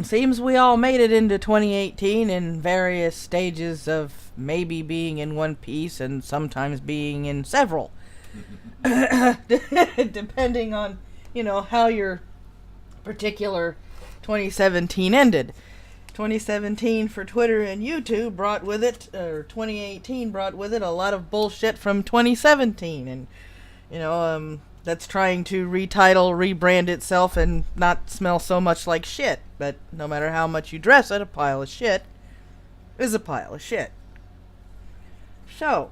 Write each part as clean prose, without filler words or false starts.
Seems we all made it into 2018 in various stages of maybe being in one piece and sometimes being in several. Depending on, how your particular 2017 ended. 2017 for Twitter and YouTube brought with it, or 2018 brought with it, a lot of bullshit from 2017. And, that's trying to retitle, rebrand itself, and not smell so much like shit. But no matter how much you dress it, a pile of shit is a pile of shit. So,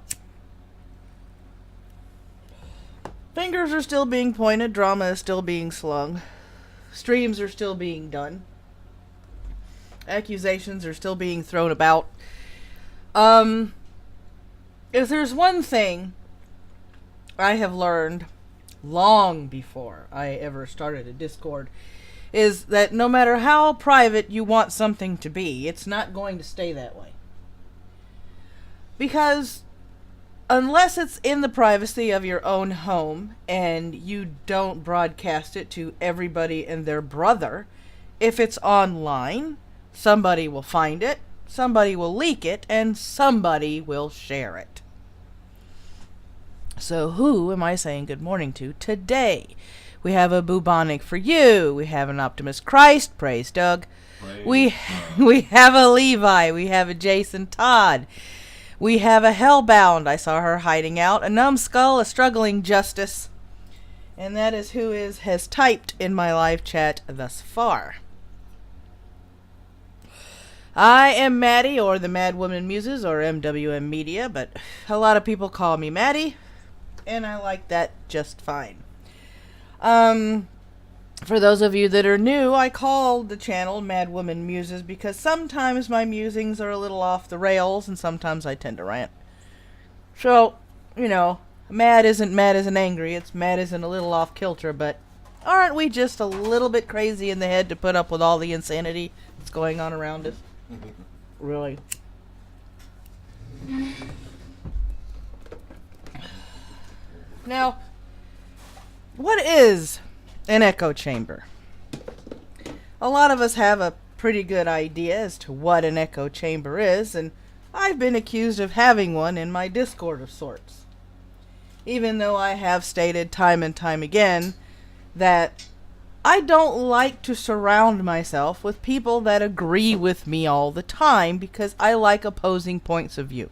fingers are still being pointed, drama is still being slung, streams are still being done, accusations are still being thrown about. If there's one thing I have learned long before I ever started a Discord, is that no matter how private you want something to be, it's not going to stay that way. Because unless it's in the privacy of your own home and you don't broadcast it to everybody and their brother, if it's online, somebody will find it, somebody will leak it, and somebody will share it. So who am I saying good morning to today? We have a bubonic for you. We have an Optimus Christ. Praise Doug. We have a Levi. We have a Jason Todd. We have a Hellbound. I saw her hiding out. A Numbed Skull, a struggling Justice. And that is who has typed in my live chat thus far. I am Maddy, or the Mad Woman Muses, or MWM Media, but a lot of people call me Maddy, and I like that just fine. For those of you that are new, I call the channel Mad Woman Muses because sometimes my musings are a little off the rails, and sometimes I tend to rant. So, mad isn't angry, it's mad isn't a little off kilter, but aren't we just a little bit crazy in the head to put up with all the insanity that's going on around us? Really. Now, what is an echo chamber? A lot of us have a pretty good idea as to what an echo chamber is, and I've been accused of having one in my Discord of sorts. Even though I have stated time and time again that I don't like to surround myself with people that agree with me all the time, because I like opposing points of view.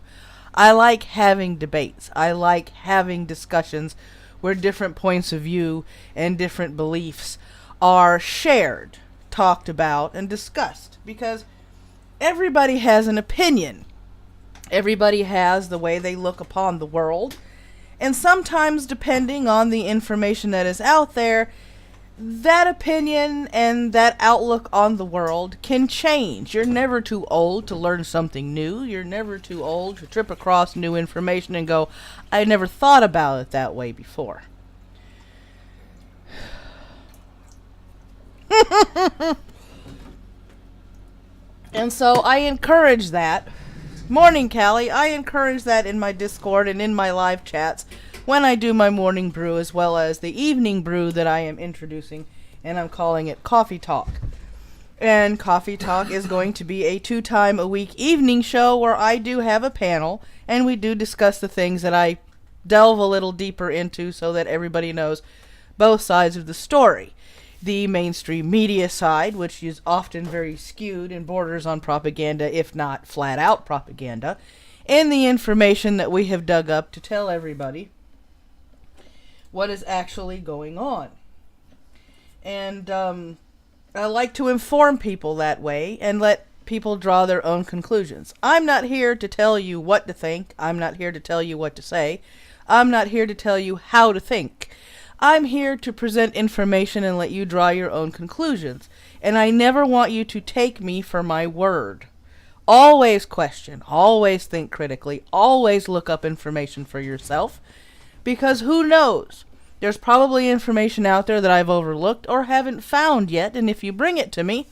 I like having debates. I like having discussions where different points of view and different beliefs are shared, talked about, and discussed. Because everybody has an opinion. Everybody has the way they look upon the world. And sometimes, depending on the information that is out there, that opinion and that outlook on the world can change. You're never too old to learn something new. You're never too old to trip across new information and go, I never thought about it that way before. And so I encourage that. Morning, Cali. I encourage that in my Discord and in my live chats when I do my morning brew, as well as the evening brew that I am introducing, and I'm calling it Coffee Talk. And Coffee Talk is going to be a 2-time-a-week evening show where I do have a panel, and we do discuss the things that I delve a little deeper into so that everybody knows both sides of the story. The mainstream media side, which is often very skewed and borders on propaganda, if not flat-out propaganda, and the information that we have dug up to tell everybody what is actually going on. And I like to inform people that way and let people draw their own conclusions. I'm not here to tell you what to think. I'm not here to tell you what to say. I'm not here to tell you how to think. I'm here to present information and let you draw your own conclusions. And I never want you to take me for my word. Always question. Always think critically. Always look up information for yourself. Because who knows? There's probably information out there that I've overlooked or haven't found yet, and if you bring it to me,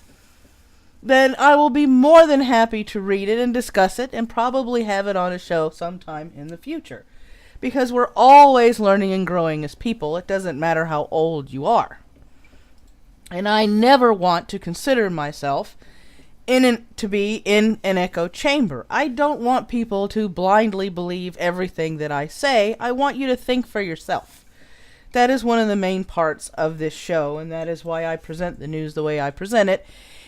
then I will be more than happy to read it and discuss it and probably have it on a show sometime in the future. Because we're always learning and growing as people. It doesn't matter how old you are. And I never want to consider myself to be in an echo chamber. I don't want people to blindly believe everything that I say. I want you to think for yourself. That is one of the main parts of this show, and that is why I present the news the way I present it,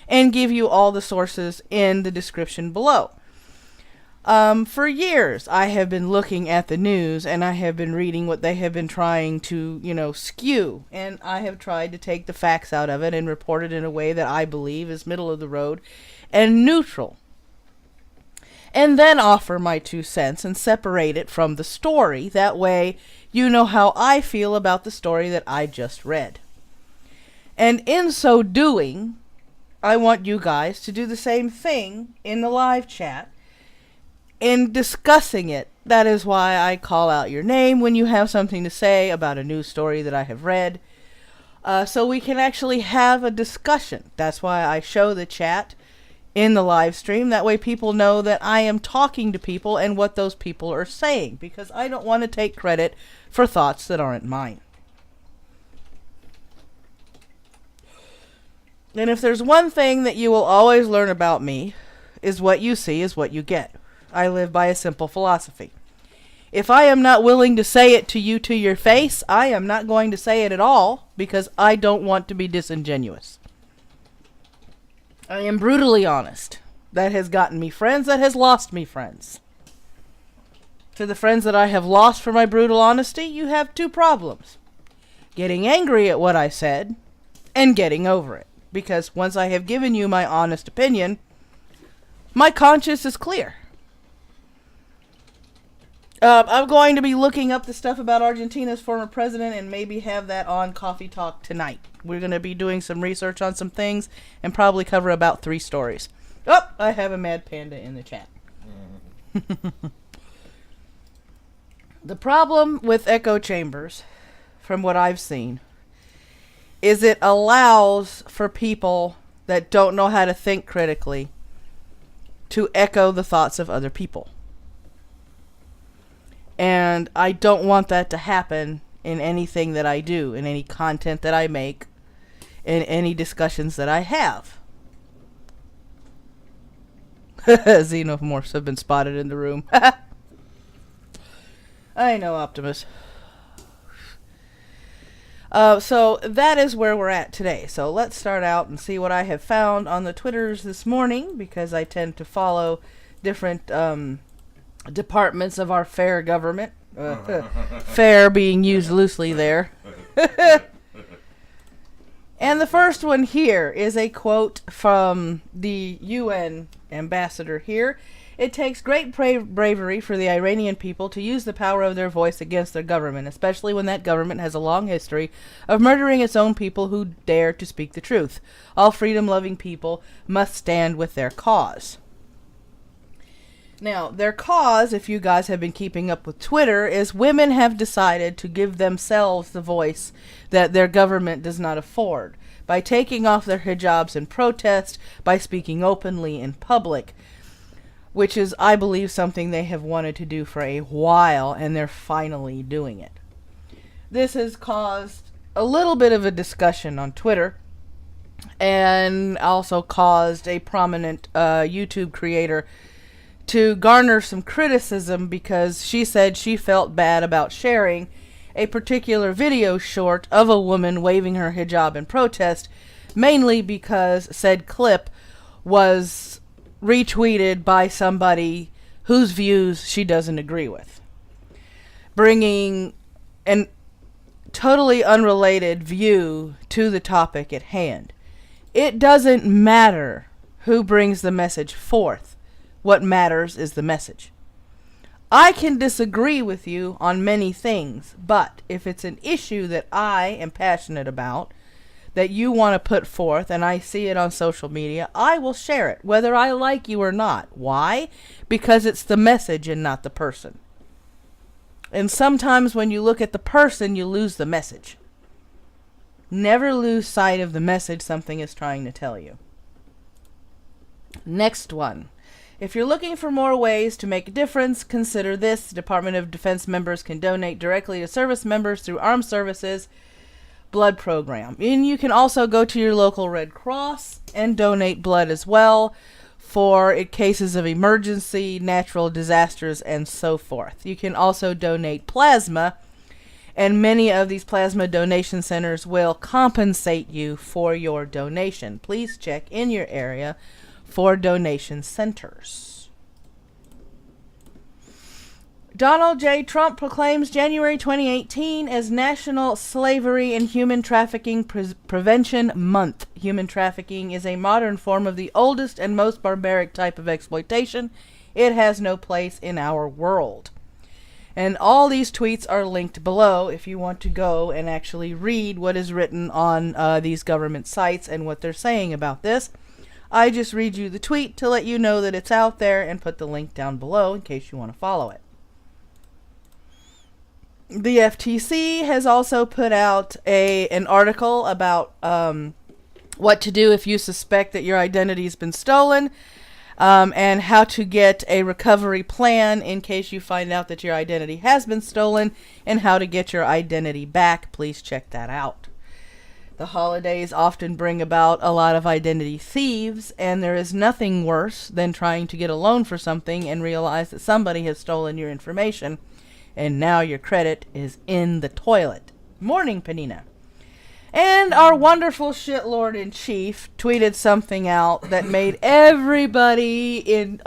and give you all the sources in the description below. For years, I have been looking at the news, and I have been reading what they have been trying to, skew. And I have tried to take the facts out of it and report it in a way that I believe is middle of the road and neutral. And then offer my 2 cents and separate it from the story. That way, you know how I feel about the story that I just read. And in so doing, I want you guys to do the same thing in the live chat. In discussing it, that is why I call out your name when you have something to say about a news story that I have read, so we can actually have a discussion. That's why I show the chat in the live stream. That way people know that I am talking to people and what those people are saying, because I don't want to take credit for thoughts that aren't mine. And if there's one thing that you will always learn about me, is what you see is what you get. I live by a simple philosophy. If I am not willing to say it to you to your face, I am not going to say it at all, because I don't want to be disingenuous. I am brutally honest. That has gotten me friends, that has lost me friends. To the friends that I have lost for my brutal honesty, you have 2 problems. Getting angry at what I said, and getting over it. Because once I have given you my honest opinion, my conscience is clear. I'm going to be looking up the stuff about Argentina's former president and maybe have that on Coffee Talk tonight. We're going to be doing some research on some things and probably cover about 3 stories. Oh, I have a mad panda in the chat. The problem with echo chambers, from what I've seen, is it allows for people that don't know how to think critically to echo the thoughts of other people. And I don't want that to happen in anything that I do, in any content that I make, in any discussions that I have. Xenomorphs have been spotted in the room. I know, Optimus. So that is where we're at today. So let's start out and see what I have found on the Twitters this morning, because I tend to follow different departments of our fair government. Fair being used loosely there. And the first one here is a quote from the UN ambassador here. It takes great bravery for the Iranian people to use the power of their voice against their government, especially when that government has a long history of murdering its own people who dare to speak the truth. All freedom-loving people must stand with their cause. Now, their cause, if you guys have been keeping up with Twitter, is women have decided to give themselves the voice that their government does not afford. By taking off their hijabs in protest, by speaking openly in public, which is, I believe, something they have wanted to do for a while, and they're finally doing it. This has caused a little bit of a discussion on Twitter, and also caused a prominent YouTube creator to garner some criticism, because she said she felt bad about sharing a particular video short of a woman waving her hijab in protest, mainly because said clip was retweeted by somebody whose views she doesn't agree with, bringing an totally unrelated view to the topic at hand. It doesn't matter who brings the message forth. What matters is the message. I can disagree with you on many things, but if it's an issue that I am passionate about, that you want to put forth, and I see it on social media, I will share it, whether I like you or not. Why? Because it's the message and not the person. And sometimes when you look at the person, you lose the message. Never lose sight of the message something is trying to tell you. Next one. If you're looking for more ways to make a difference, consider this. Department of Defense members can donate directly to service members through armed services blood program. And you can also go to your local Red Cross and donate blood as well for cases of emergency, natural disasters, and so forth. You can also donate plasma, and many of these plasma donation centers will compensate you for your donation. Please check in your area for donation centers. Donald J. Trump proclaims January 2018 as National Slavery and Human Trafficking Prevention Month. Human trafficking is a modern form of the oldest and most barbaric type of exploitation. It has no place in our world. And all these tweets are linked below if you want to go and actually read what is written on these government sites and what they're saying about this. I just read you the tweet to let you know that it's out there and put the link down below in case you want to follow it. The FTC has also put out an article about what to do if you suspect that your identity has been stolen, and how to get a recovery plan in case you find out that your identity has been stolen, and how to get your identity back. Please check that out. The holidays often bring about a lot of identity thieves, and there is nothing worse than trying to get a loan for something and realize that somebody has stolen your information, and now your credit is in the toilet. Morning, Panina. And our wonderful shitlord-in-chief tweeted something out that made everybody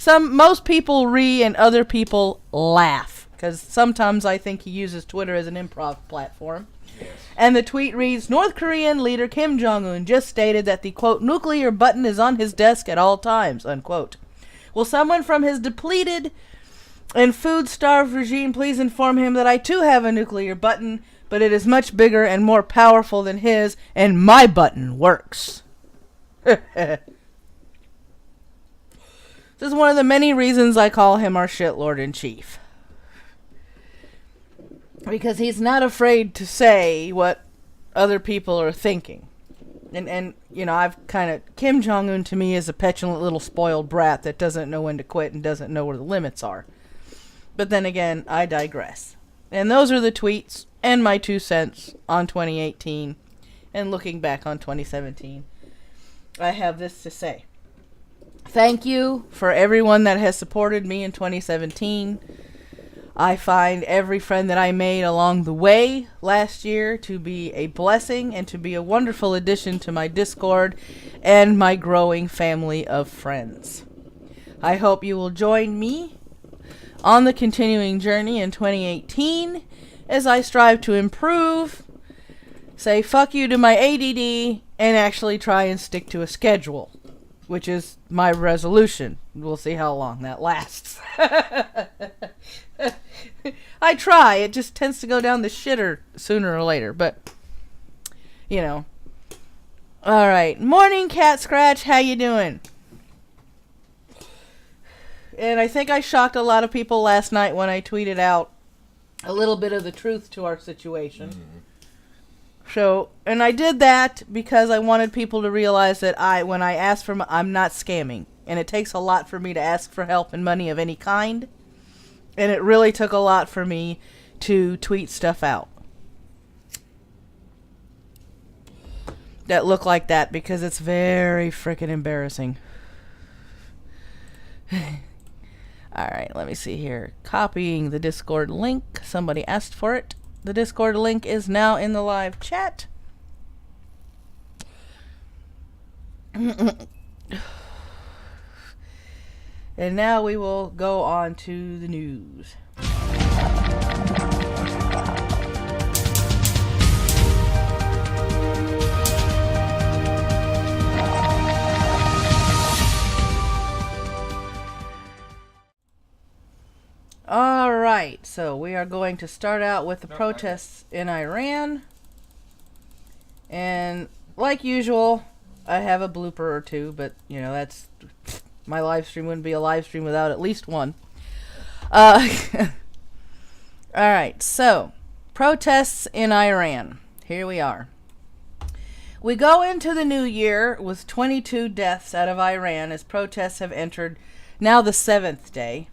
most people and other people laugh, because sometimes I think he uses Twitter as an improv platform. Yes. And the tweet reads, North Korean leader Kim Jong-un just stated that the, quote, nuclear button is on his desk at all times, unquote. Will someone from his depleted and food-starved regime please inform him that I too have a nuclear button, but it is much bigger and more powerful than his, and my button works. This is one of the many reasons I call him our shitlord-in-chief. Because he's not afraid to say what other people are thinking. And you know, Kim Jong-un to me is a petulant little spoiled brat that doesn't know when to quit and doesn't know where the limits are. But then again, I digress. And those are the tweets and my 2 cents on 2018 and looking back on 2017. I have this to say. Thank you for everyone that has supported me in 2017. I find every friend that I made along the way last year to be a blessing and to be a wonderful addition to my Discord and my growing family of friends. I hope you will join me on the continuing journey in 2018 as I strive to improve, say fuck you to my ADD, and actually try and stick to a schedule, which is my resolution. We'll see how long that lasts. I try. It just tends to go down the shitter sooner or later, but you know. All right. Morning, Cat Scratch. How you doing? And I think I shocked a lot of people last night when I tweeted out a little bit of the truth to our situation. So, and I did that because I wanted people to realize that when I ask for I'm not scamming. And it takes a lot for me to ask for help and money of any kind. And it really took a lot for me to tweet stuff out that look like that, because it's very freaking embarrassing. Alright, let me see here. Copying the Discord link. Somebody asked for it. The Discord link is now in the live chat. And now we will go on to the news. Alright, so we are going to start out with the protests in Iran. And like usual, I have a blooper or two, but you know, that's my live stream wouldn't be a live stream without at least one. Alright, so protests in Iran. Here we are. We go into the new year with 22 deaths out of Iran as protests have entered now the 7th day.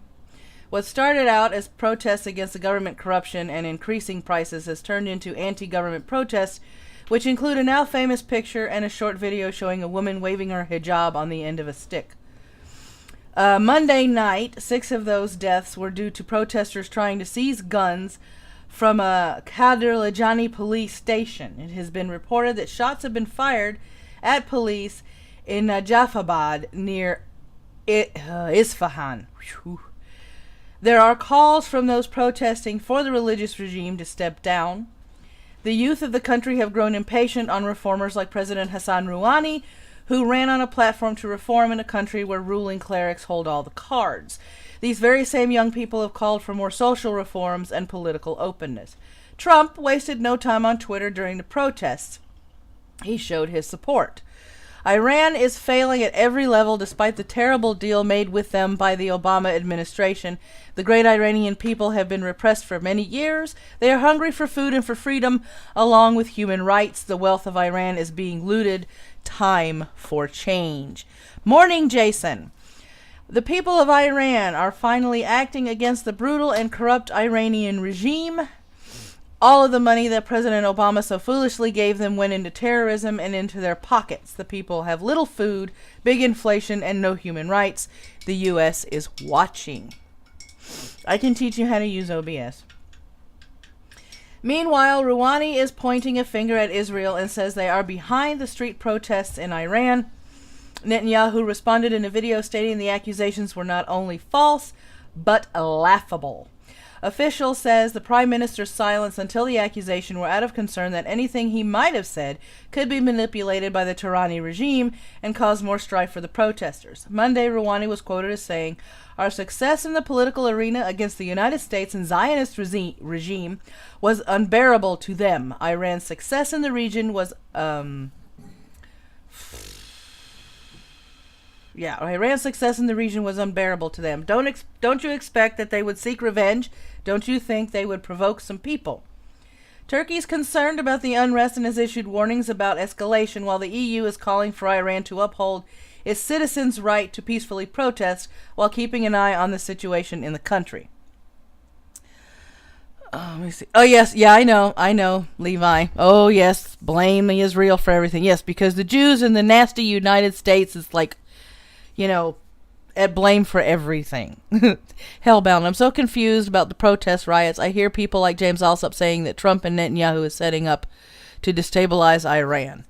What started out as protests against the government corruption and increasing prices has turned into anti-government protests, which include a now famous picture and a short video showing a woman waving her hijab on the end of a stick. Monday night, 6 of those deaths were due to protesters trying to seize guns from a Kadirlajani police station. It has been reported that shots have been fired at police in Najafabad near Isfahan. Whew. There are calls from those protesting for the religious regime to step down. The youth of the country have grown impatient on reformers like President Hassan Rouhani, who ran on a platform to reform in a country where ruling clerics hold all the cards. These very same young people have called for more social reforms and political openness. Trump wasted no time on Twitter during the protests. He showed his support. Iran is failing at every level despite the terrible deal made with them by the Obama administration. The great Iranian people have been repressed for many years. They are hungry for food and for freedom, along with human rights. The wealth of Iran is being looted. Time for change. Morning, Jason. The people of Iran are finally acting against the brutal and corrupt Iranian regime. All of the money that President Obama so foolishly gave them went into terrorism and into their pockets. The people have little food, big inflation, and no human rights. The U.S. is watching. I can teach you how to use OBS. Meanwhile, Rouhani is pointing a finger at Israel and says they are behind the street protests in Iran. Netanyahu responded in a video stating the accusations were not only false, but laughable. Official says the Prime Minister's silence until the accusation were out of concern that anything he might have said could be manipulated by the Tehrani regime and cause more strife for the protesters. Monday, Rouhani was quoted as saying, "Our success in the political arena against the United States and Zionist regime was unbearable to them. Iran's success in the region was Iran's success in the region was unbearable to them. Don't you expect that they would seek revenge? Don't you think they would provoke some people?" Turkey's concerned about the unrest and has issued warnings about escalation, while the EU is calling for Iran to uphold its citizens' right to peacefully protest while keeping an eye on the situation in the country. Let me see. Oh, yes. Yeah, I know, Levi. Oh, yes. Blame Israel for everything. Yes, because the Jews in the nasty United States is like, at blame for everything. Hellbound. I'm so confused about the protest riots. I hear people like James Alsop saying that Trump and Netanyahu is setting up to destabilize Iran.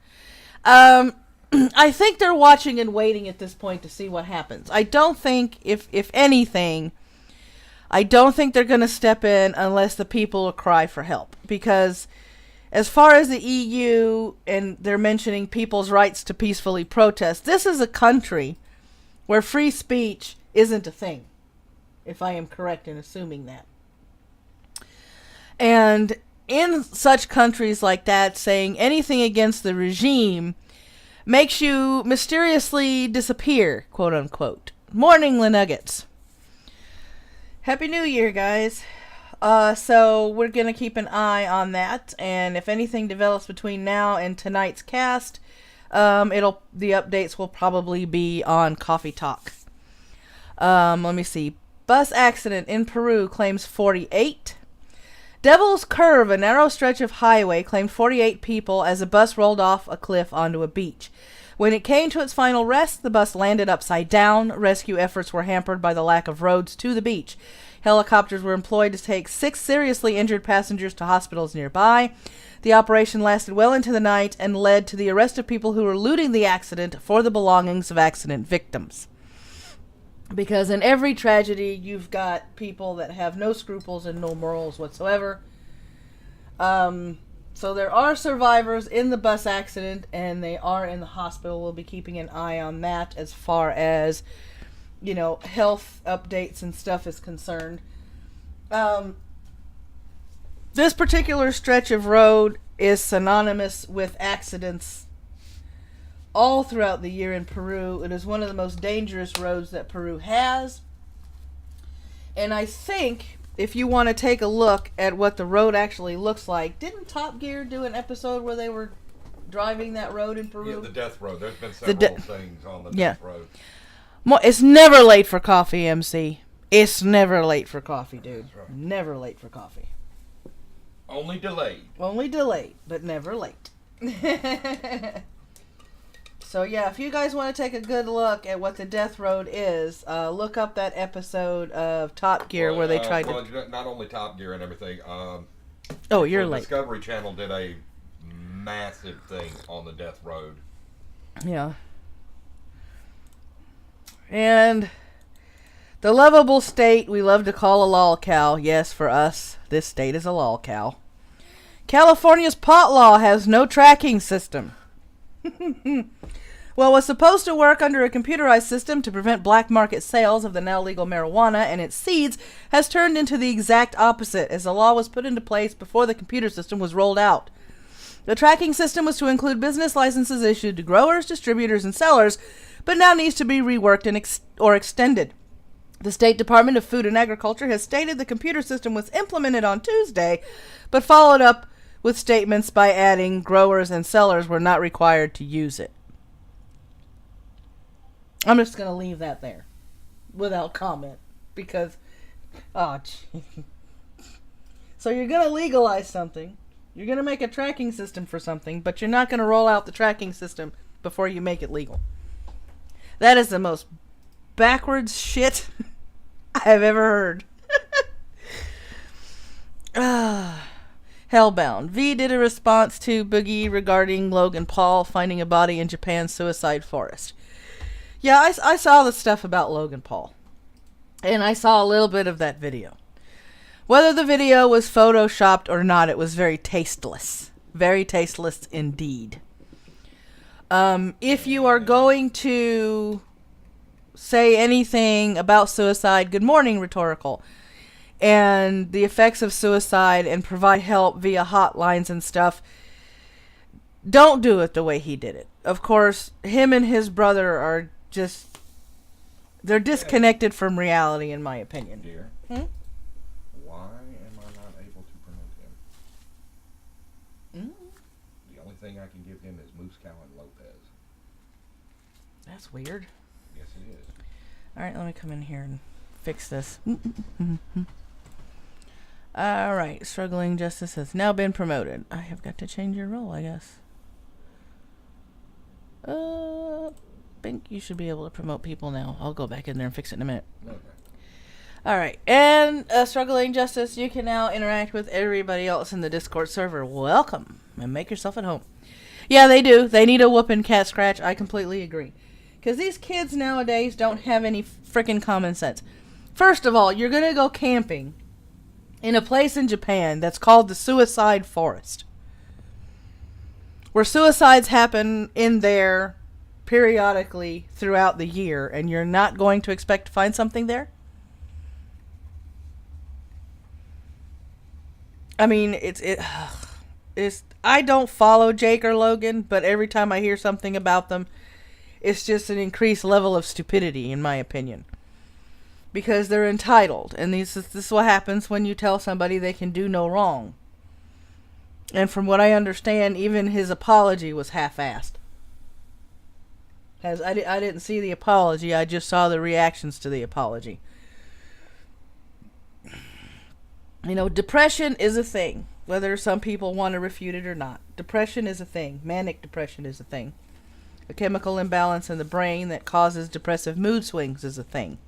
I think they're watching and waiting at this point to see what happens. I don't think, if anything, I don't think they're going to step in unless the people will cry for help. Because as far as the EU, and they're mentioning people's rights to peacefully protest, this is a country where free speech isn't a thing, if I am correct in assuming that. And in such countries like that, saying anything against the regime makes you mysteriously disappear, quote unquote. Morning, Lenuggets. Happy New Year, guys. So we're going to keep an eye on that, and if anything develops between now and tonight's cast, the updates will probably be on Coffee Talk. Let me see. Bus accident in Peru claims 48. Devil's Curve, a narrow stretch of highway, claimed 48 people as a bus rolled off a cliff onto a beach. When it came to its final rest, the bus landed upside down. Rescue efforts were hampered by the lack of roads to the beach. Helicopters were employed to take 6 seriously injured passengers to hospitals nearby. The operation lasted well into the night and led to the arrest of people who were looting the accident for the belongings of accident victims. Because in every tragedy, you've got people that have no scruples and no morals whatsoever. So there are survivors in the bus accident, and they are in the hospital. We'll be keeping an eye on that as far as, health updates and stuff is concerned. This particular stretch of road is synonymous with accidents all throughout the year in Peru. It is one of the most dangerous roads that Peru has. And I think, if you want to take a look at what the road actually looks like, didn't Top Gear do an episode where they were driving that road in Peru? Yeah, the Death Road. There's been several things on the Death Road. It's never late for coffee, MC. It's never late for coffee, dude. That's right. Never late for coffee. Only delayed. Only delayed, but never late. So yeah, if you guys want to take a good look at what the Death Road is, look up that episode of Top Gear where they tried to... Not only Top Gear and everything. Oh, you're late. Discovery Channel did a massive thing on the Death Road. Yeah. And the lovable state we love to call a lolcow. Yes, for us, this state is a lolcow. California's pot law has no tracking system. Well, it was supposed to work under a computerized system to prevent black market sales of the now legal marijuana and its seeds has turned into the exact opposite as the law was put into place before the computer system was rolled out. The tracking system was to include business licenses issued to growers, distributors, and sellers, but now needs to be reworked and extended. The State Department of Food and Agriculture has stated the computer system was implemented on Tuesday, but followed up with statements by adding growers and sellers were not required to use it. I'm just going to leave that there without comment because, oh, gee. So you're going to legalize something. You're going to make a tracking system for something, but you're not going to roll out the tracking system before you make it legal. That is the most backwards shit I have ever heard. Hellbound. V did a response to Boogie regarding Logan Paul finding a body in Japan's suicide forest. Yeah, I saw the stuff about Logan Paul. And I saw a little bit of that video. Whether the video was photoshopped or not, it was very tasteless. Very tasteless indeed. If you are going to say anything about suicide, good morning, Rhetorical, and the effects of suicide and provide help via hotlines and stuff, don't do it the way he did it. Of course, him and his brother are just, they're disconnected from reality, in my opinion. Dear, why am I not able to promote him? The only thing I can give him is Moose Cow and Lopez. That's weird. Yes, it is. Alright, let me come in here and fix this. Alright, Struggling Justice has now been promoted. I have got to change your role, I guess. Think you should be able to promote people now. I'll go back in there and fix it in a minute. Okay. Alright, and Struggling Justice, you can now interact with everybody else in the Discord server. Welcome, and make yourself at home. Yeah, they do. They need a whooping, cat scratch. I completely agree. Because these kids nowadays don't have any freaking common sense. First of all, you're going to go camping in a place in Japan that's called the Suicide Forest, where suicides happen in there periodically throughout the year, and you're not going to expect to find something there? I mean, it's I don't follow Jake or Logan, but every time I hear something about them, it's just an increased level of stupidity, in my opinion. Because they're entitled, and this is what happens when you tell somebody they can do no wrong. And from what I understand, even his apology was half-assed. I didn't see the apology, I just saw the reactions to the apology. You know, depression is a thing, whether some people want to refute it or not. Depression is a thing. Manic depression is a thing. A chemical imbalance in the brain that causes depressive mood swings is a thing.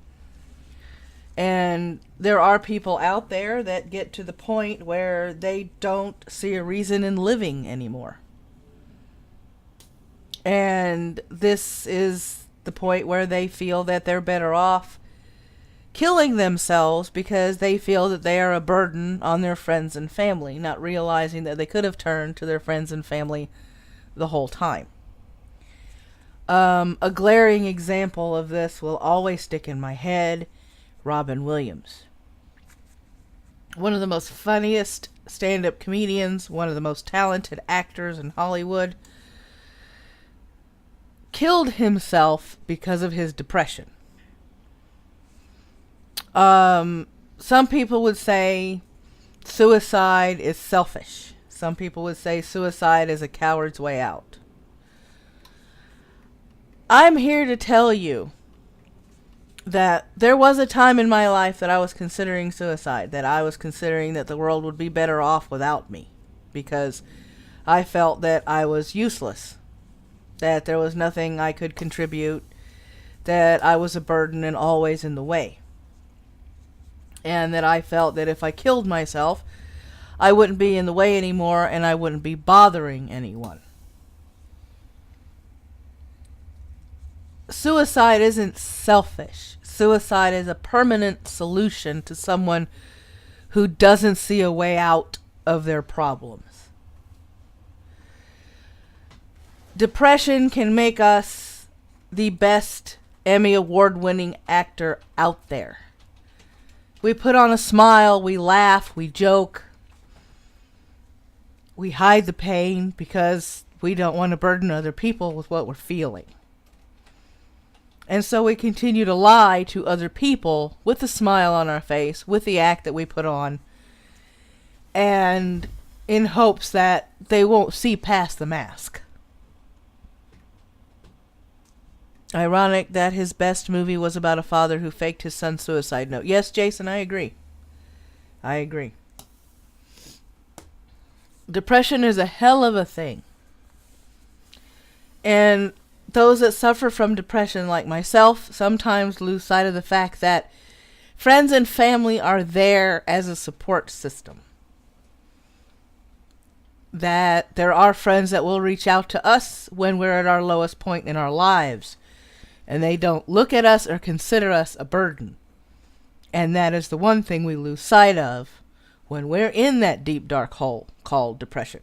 And there are people out there that get to the point where they don't see a reason in living anymore. And this is the point where they feel that they're better off killing themselves because they feel that they are a burden on their friends and family, not realizing that they could have turned to their friends and family the whole time. A glaring example of this will always stick in my head. Robin Williams. One of the most funniest stand-up comedians, one of the most talented actors in Hollywood, killed himself because of his depression. Some people would say suicide is selfish. Some people would say suicide is a coward's way out. I'm here to tell you that there was a time in my life that I was considering suicide, that I was considering that the world would be better off without me, because I felt that I was useless, that there was nothing I could contribute, that I was a burden and always in the way, and that I felt that if I killed myself, I wouldn't be in the way anymore and I wouldn't be bothering anyone. Suicide isn't selfish. Suicide is a permanent solution to someone who doesn't see a way out of their problems. Depression can make us the best Emmy award-winning actor out there. We put on a smile, we laugh, we joke, we hide the pain because we don't want to burden other people with what we're feeling. And so we continue to lie to other people with a smile on our face, with the act that we put on, and in hopes that they won't see past the mask. Ironic that his best movie was about a father who faked his son's suicide note. Yes, Jason, I agree. I agree. Depression is a hell of a thing. And those that suffer from depression, like myself, sometimes lose sight of the fact that friends and family are there as a support system. That there are friends that will reach out to us when we're at our lowest point in our lives, and they don't look at us or consider us a burden. And that is the one thing we lose sight of when we're in that deep, dark hole called depression.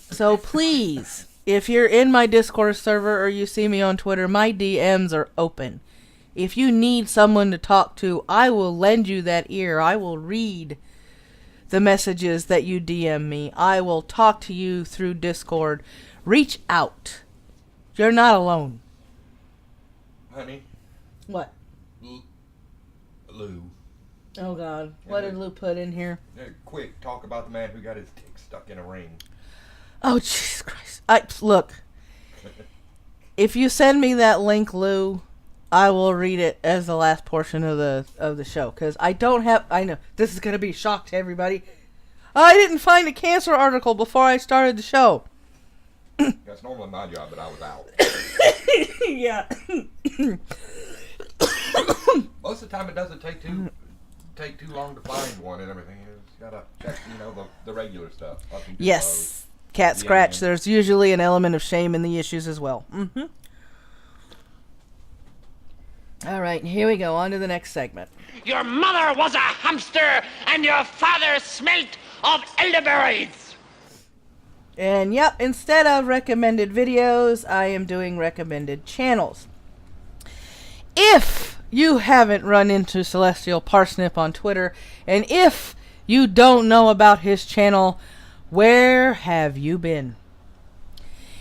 So please, if you're in my Discord server or you see me on Twitter, my DMs are open. If you need someone to talk to, I will lend you that ear. I will read the messages that you DM me. I will talk to you through Discord. Reach out. You're not alone. Honey? What? Lou. Oh, God. What did Lou put in here? Quick, talk about the man who got his dick stuck in a ring. Oh, Jesus Christ. Look, if you send me that link, Lou, I will read it as the last portion of the show. Because I don't have... I know, this is going to be a shock to everybody. I didn't find a cancer article before I started the show. That's normally my job, but I was out. Yeah. Most of the time it doesn't take too long to find one and everything. You just gotta check, the regular stuff. Yes. Cat scratch. Yeah. There's usually an element of shame in the issues as well. Mm-hmm. All right, here we go. On to the next segment. Your mother was a hamster, and your father smelt of elderberries. And yep, instead of recommended videos, I am doing recommended channels. If you haven't run into Celestial Parsnip on Twitter, and if you don't know about his channel, where have you been?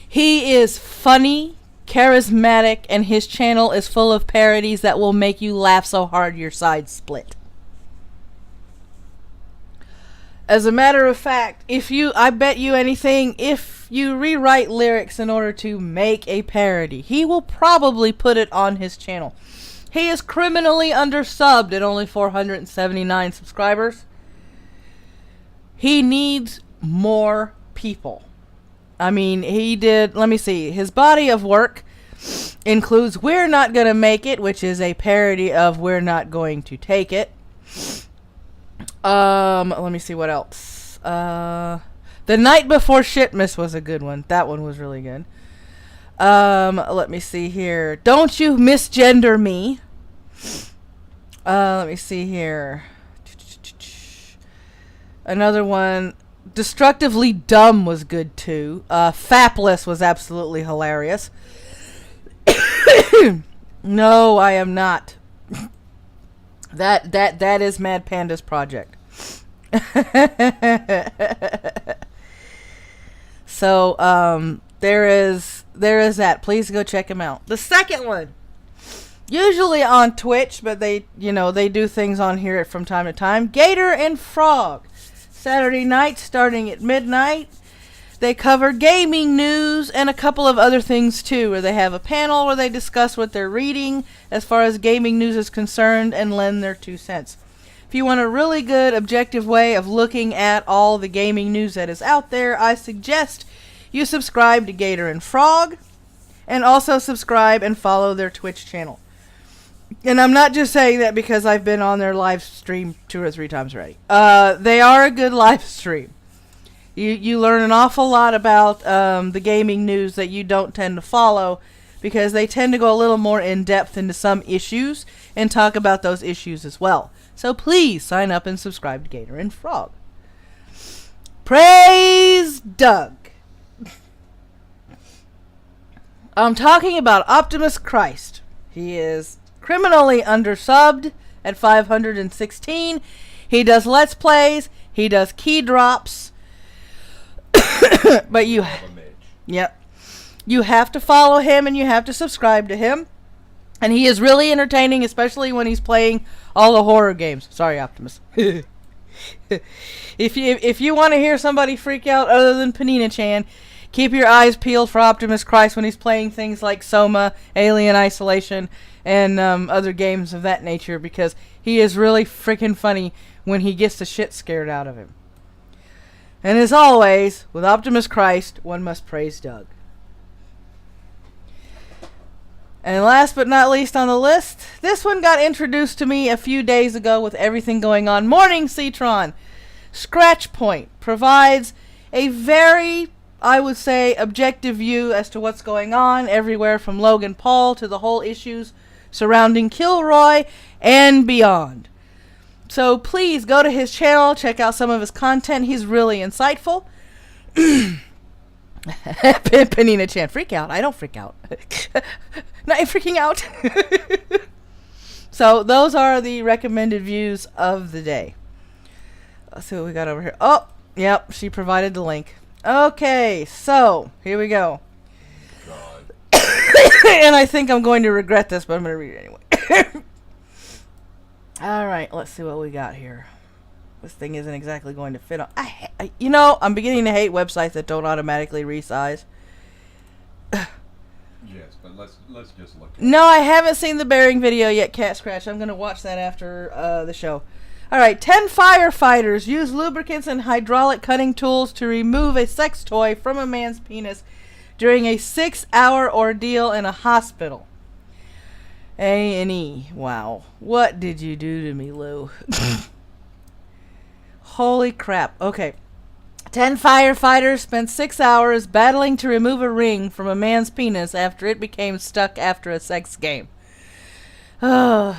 He is funny, charismatic, and his channel is full of parodies that will make you laugh so hard your sides split. As a matter of fact, I bet you anything, if you rewrite lyrics in order to make a parody, he will probably put it on his channel. He is criminally undersubbed at only 479 subscribers. He needs more people. I mean, let me see, his body of work includes We're Not Gonna Make It, which is a parody of We're Not Going to Take It. Let me see what else. The Night Before Shitmas was a good one. That one was really good. Let me see here. Don't You Misgender Me. Let me see here. Another one. Destructively Dumb was good too. Fapless was absolutely hilarious. No, I am not. That is Mad Panda's project. So there is that. Please go check him out. The second one, usually on Twitch, but they do things on here from time to time. GatornFrog, Saturday night starting at midnight. They cover gaming news and a couple of other things too, where they have a panel where they discuss what they're reading as far as gaming news is concerned and lend their 2 cents. If you want a really good objective way of looking at all the gaming news that is out there, I suggest you subscribe to GatornFrog and also subscribe and follow their Twitch channel. And I'm not just saying that because I've been on their live stream 2 or 3 times already. They are a good live stream. You learn an awful lot about the gaming news that you don't tend to follow, because they tend to go a little more in depth into some issues and talk about those issues as well. So please sign up and subscribe to GatornFrog. Praise Doug. I'm talking about Optimus Christ. He is criminally undersubbed at 516. He does Let's Plays. He does key drops. But you have to follow him and you have to subscribe to him. And he is really entertaining, especially when he's playing all the horror games. Sorry, Optimus. If you want to hear somebody freak out other than Panina-chan, keep your eyes peeled for Optimus Christ when he's playing things like Soma, Alien Isolation, and other games of that nature, because he is really freaking funny when he gets the shit scared out of him. And as always, with Optimus Christ, one must praise Doug. And last but not least on the list, this one got introduced to me a few days ago with everything going on. Morning, Citron. Scratch Point provides a very, I would say, objective view as to what's going on everywhere from Logan Paul to the whole issues surrounding Kilroy and beyond. So please go to his channel, check out some of his content. He's really insightful. Panina-chan, freak out. I don't freak out. Not freaking out. So those are the recommended views of the day. Let's see what we got over here. Oh, yep, she provided the link. Okay, so here we go. God. And I think I'm going to regret this, but I'm going to read it anyway. Alright, let's see what we got here. This thing isn't exactly going to fit on... I'm beginning to hate websites that don't automatically resize. Yes, but let's just look. No, I haven't seen the bearing video yet, Cat Scratch. I'm going to watch that after the show. Alright, 10 firefighters use lubricants and hydraulic cutting tools to remove a sex toy from a man's penis during a 6-hour ordeal in a hospital. A&E. Wow. What did you do to me, Lou? Holy crap. Okay. 10 firefighters spent 6 hours battling to remove a ring from a man's penis after it became stuck after a sex game. 2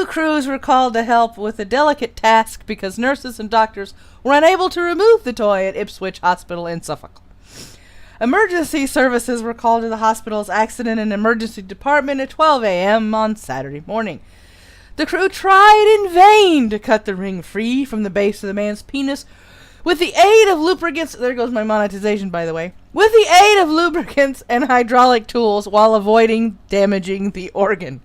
crews were called to help with a delicate task because nurses and doctors were unable to remove the toy at Ipswich Hospital in Suffolk. Emergency services were called to the hospital's accident and emergency department at 12 a.m. on Saturday morning. The crew tried in vain to cut the ring free from the base of the man's penis with the aid of lubricants. There goes my monetization, by the way. With the aid of lubricants and hydraulic tools while avoiding damaging the organ.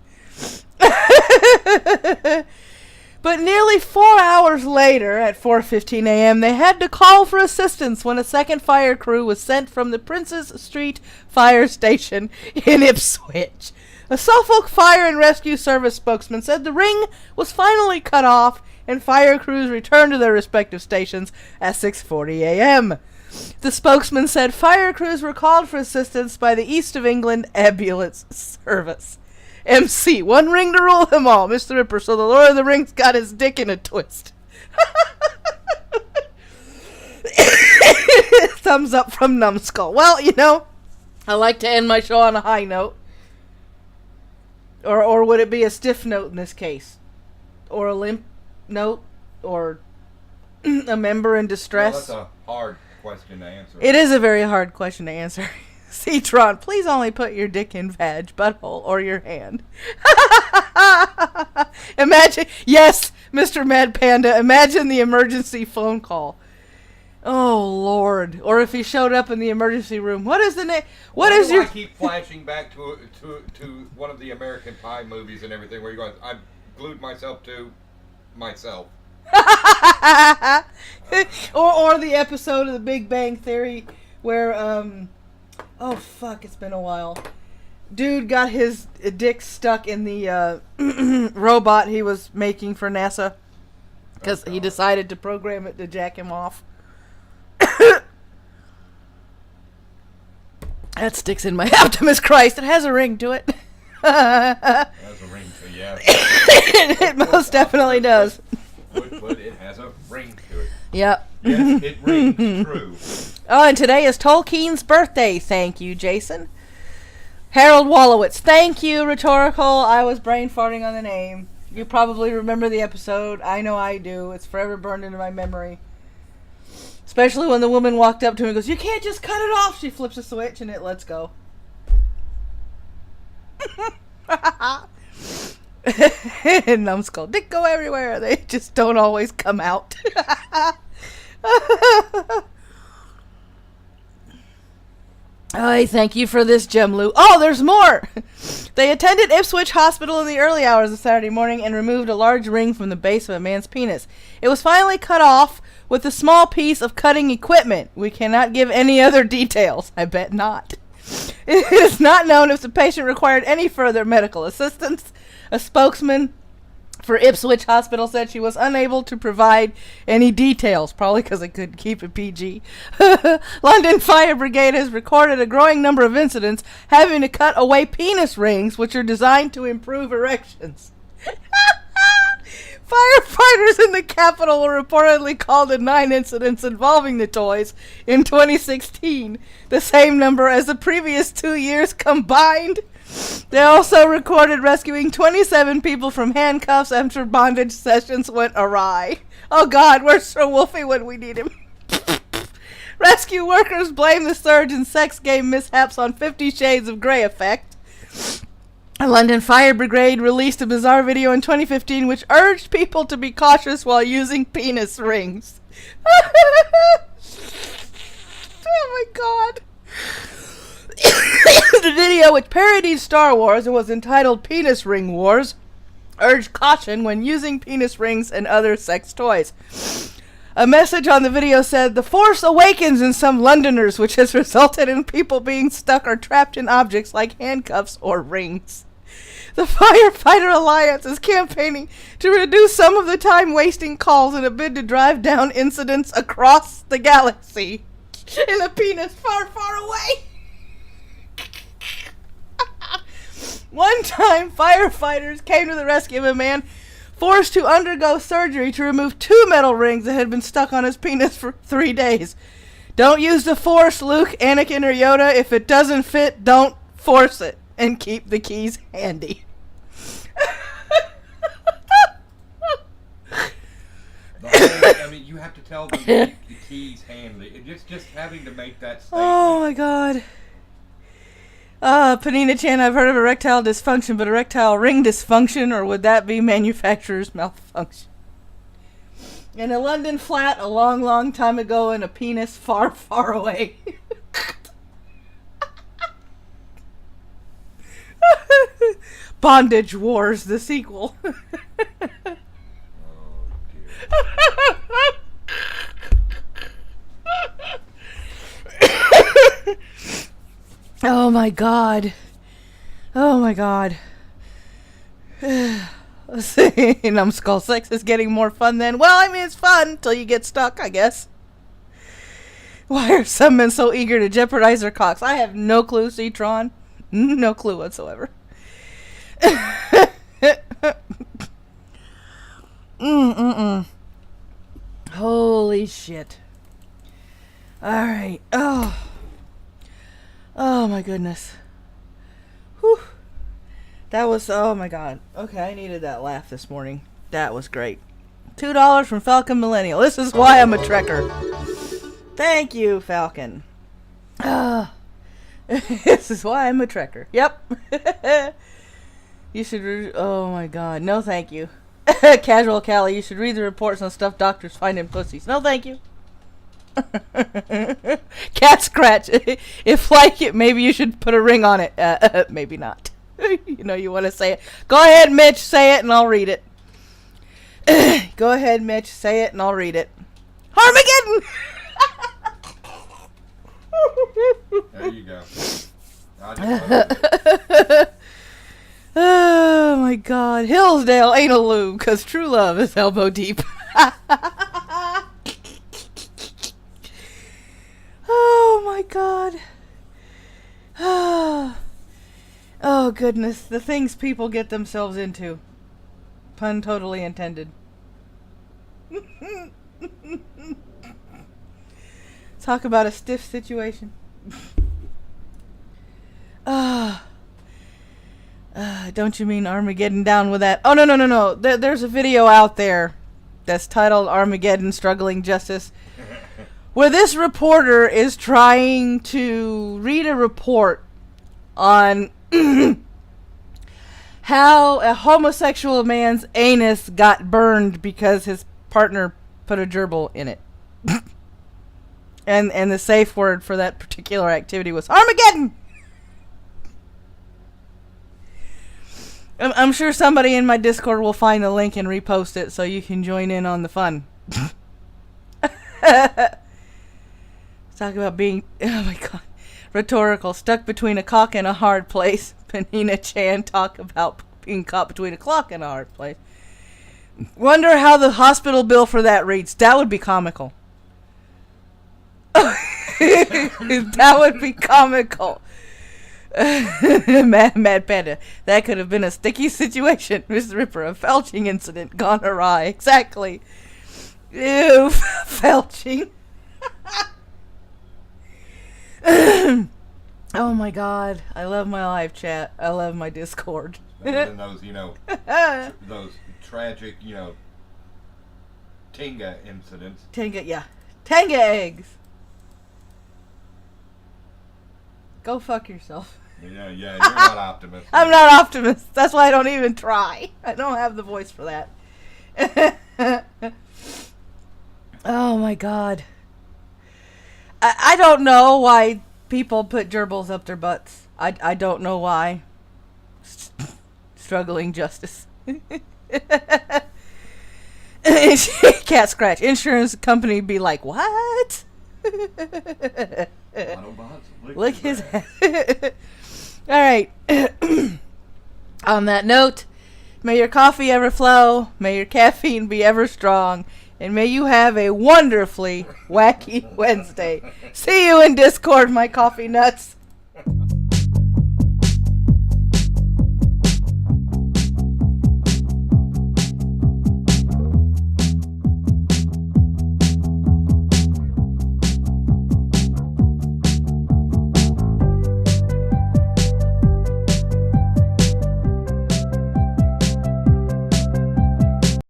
But nearly 4 hours later, at 4:15 a.m., they had to call for assistance when a second fire crew was sent from the Princess Street Fire Station in Ipswich. A Suffolk Fire and Rescue Service spokesman said the ring was finally cut off and fire crews returned to their respective stations at 6:40 a.m. The spokesman said fire crews were called for assistance by the East of England Ambulance Service. MC, one ring to rule them all, Mr. Ripper, so the Lord of the Rings got his dick in a twist. Thumbs up from Numbed Skull. Well, I like to end my show on a high note. Or would it be a stiff note in this case? Or a limp note? Or a member in distress? Well, that's a hard question to answer. It is a very hard question to answer. Citron, please only put your dick in vag, butthole, or your hand. Imagine, yes, Mr. Mad Panda, imagine the emergency phone call. Oh, Lord. Or if he showed up in the emergency room. What is the name? I keep flashing back to one of the American Pie movies and everything where you're going, I glued myself to myself. or the episode of The Big Bang Theory where, oh fuck, it's been a while. Dude got his dick stuck in the robot he was making for NASA because he decided to program it to jack him off. That sticks in my Optimus Christ. It has a ring to it. It has a ring to yeah. It most definitely does. But it has a ring to it. Yep. Yes, it rings true. Oh, and today is Tolkien's birthday. Thank you, Jason. Harold Wolowitz. Thank you, Rhetorical. I was brain farting on the name. You probably remember the episode. I know I do. It's forever burned into my memory. Especially when the woman walked up to him and goes, "You can't just cut it off." She flips a switch and it lets go. And Numbed Skull. Dick go everywhere. They just don't always come out. Oh, thank you for this, Gemlu. Oh, there's more! They attended Ipswich Hospital in the early hours of Saturday morning and removed a large ring from the base of a man's penis. It was finally cut off with a small piece of cutting equipment. We cannot give any other details. I bet not. It is not known if the patient required any further medical assistance. A spokesman for Ipswich Hospital said she was unable to provide any details, probably because they couldn't keep it PG. London Fire Brigade has recorded a growing number of incidents having to cut away penis rings, which are designed to improve erections. Firefighters in the capital were reportedly called in 9 incidents involving the toys in 2016, the same number as the previous 2 years combined. They also recorded rescuing 27 people from handcuffs after bondage sessions went awry. Oh God, where's Sir Wolfie when we need him? Rescue workers blame the surge in sex game mishaps on 50 Shades of Grey effect. A London Fire Brigade released a bizarre video in 2015 which urged people to be cautious while using penis rings. Oh my God. The video, which parodied Star Wars and was entitled Penis Ring Wars, urged caution when using penis rings and other sex toys. A message on the video said, "The force awakens in some Londoners, which has resulted in people being stuck or trapped in objects like handcuffs or rings." The Firefighter Alliance is campaigning to reduce some of the time-wasting calls in a bid to drive down incidents across the galaxy. In a penis far, far away. One time, firefighters came to the rescue of a man forced to undergo surgery to remove 2 metal rings that had been stuck on his penis for 3 days. Don't use the Force, Luke, Anakin, or Yoda. If it doesn't fit, don't force it. And keep the keys handy. I mean, you have to tell them to keep the keys handy. Just having to make that statement. Oh my God. Panina Chan, I've heard of erectile dysfunction, but erectile ring dysfunction, or would that be manufacturer's malfunction? In a London flat a long, long time ago, and a penis far, far away. Bondage Wars, the sequel. Oh my God. Oh my God. Let's see. Numbed Skull 6 is getting more fun then. Well, I mean, it's fun until you get stuck, I guess. Why are some men so eager to jeopardize their cocks? I have no clue, Citron. No clue whatsoever. Holy shit. Alright. Oh my goodness. Whew. That was, oh my God. Okay, I needed that laugh this morning. That was great. $2 from Falcon Millennial. This is why I'm a Trekker. Thank you, Falcon. This is why I'm a Trekker. Yep. You should oh my God. No thank you. Casual Cali, you should read the reports on stuff doctors find in pussies. No thank you. Cat scratch. If like it, maybe you should put a ring on it. Maybe not. You know you want to say it. Go ahead, Mitch. Say it and I'll read it. Go ahead, Mitch. Say it and I'll read it. Armageddon! There you go. I just love it. Oh my God. Hillsdale ain't a loo, 'cause true love is elbow deep. Oh my God. Oh goodness. The things people get themselves into. Pun totally intended. Talk about a stiff situation. Don't you mean Armageddon down with that? Oh, no. There's a video out there that's titled Armageddon Struggling Justice, where this reporter is trying to read a report on how a homosexual man's anus got burned because his partner put a gerbil in it. And the safe word for that particular activity was Armageddon! I'm sure somebody in my Discord will find the link and repost it so you can join in on the fun. Talk about being, oh my God, rhetorical, stuck between a cock and a hard place. Panina Chan talk about being caught between a clock and a hard place. Wonder how the hospital bill for that reads. That would be comical. That would be comical. Mad Panda. That could have been a sticky situation. Mr. Ripper, a felching incident gone awry. Exactly. Ew, felching. Oh my God. I love my live chat. I love my Discord. And those, those tragic, Tinga incidents. Tanga eggs. Go fuck yourself. Yeah, you're not Optimus. I'm not Optimus. That's why I don't even try. I don't have the voice for that. Oh my God. I don't know why people put gerbils up their butts. I don't know why. Struggling justice. Cat scratch. Insurance company be like, what? Lick his head. All right. On that note, may your coffee ever flow, may your caffeine be ever strong, and may you have a wonderfully wacky Wednesday. See you in Discord, my coffee nuts.